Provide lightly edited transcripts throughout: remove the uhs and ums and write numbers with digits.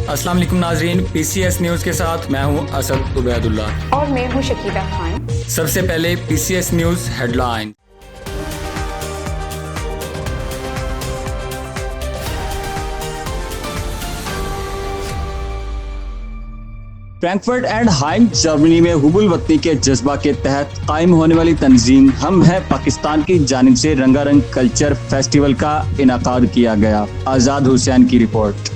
अस्सलाम वालेकुम नाजरीन, PCS न्यूज़ के साथ मैं हूं असद उबैदुल्ला और मैं हूं शकीला खान। सबसे पहले PCS news headline. Frankfurt and hymn Germany में हुबुल वतनी के जज्बा के तहत कायम होने वाली तंजीम हम है पाकिस्तान की जानिब से रंगारंग कल्चर फेस्टिवल का इनाकाद किया गया। आज़ाद हुसैन की report.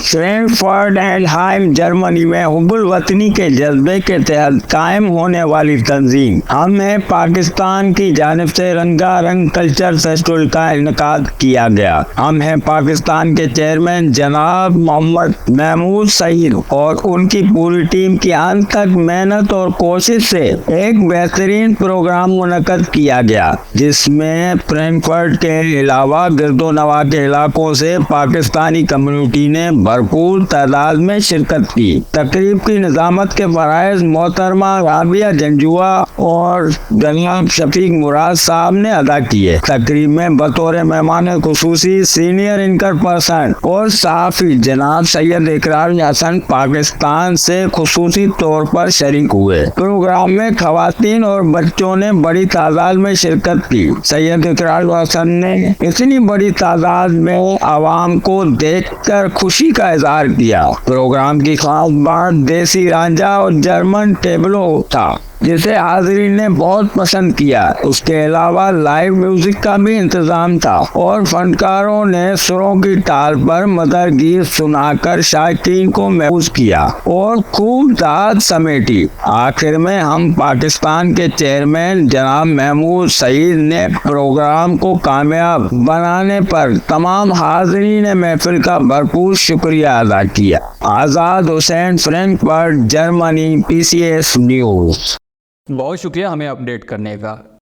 Frankfurt and hymn Germany में हुबुल वतनी के जज्बे के तहत कायम होने वाली तंजीम हम है पाकिस्तान की जानिब से रंगारंग कल्चर फेस्टिवल का इनकाद किया गया। हम है पाकिस्तान के चेयरमैन जनाब मोहम्मद महमूद सईद और उनकी पूरी टीम की अनथक मेहनत और कोशिश से एक बेहतरीन प्रोग्राम मुनक्कद किया गया, जिसमें फ्रैंकफर्ट के अलावा गिरदो नवा के इलाकों से पाकिस्तानी कम्युनिटी ने भरपूर तादाद में शिरकत की। तकरीब की निजामत के फराइज मोहतरमा राबिया जंजुआ और जनाब शफीक मुराद साहब ने अदा किए। तकरीब में बतौर मेहमान खुसूसी सीनियर इनकर पर्सन और सहाफी जनाब सैयद इकरार हसन पाकिस्तान से खुसूसी तौर पर शरीक हुए। प्रोग्राम में खवातीन और बच्चों ने बड़ी तादाद में शिरकत की। सैयद इकरार हसन ने इतनी बड़ी तादाद में आवाम को देखकर खुशी का इजहार किया। प्रोग्राम की खास बात देसी रांझा और जर्मन टेबलो था, जिसे हाज़रीन ने बहुत पसंद किया। उसके अलावा लाइव म्यूजिक का भी इंतजाम था और फनकारों ने सुरों की ताल पर मदर गीत सुनाकर शायकीन को महफूज किया और खूब दाद समेटी। आखिर में हम पाकिस्तान के चेयरमैन जनाब महमूद सईद ने प्रोग्राम को कामयाब बनाने पर तमाम हाज़रीन महफिल का भरपूर शुक्रिया अदा किया। Azad Hussain, Frankfurt, Germany, PCS news. बहुत शुक्रिया हमें अपडेट करने का।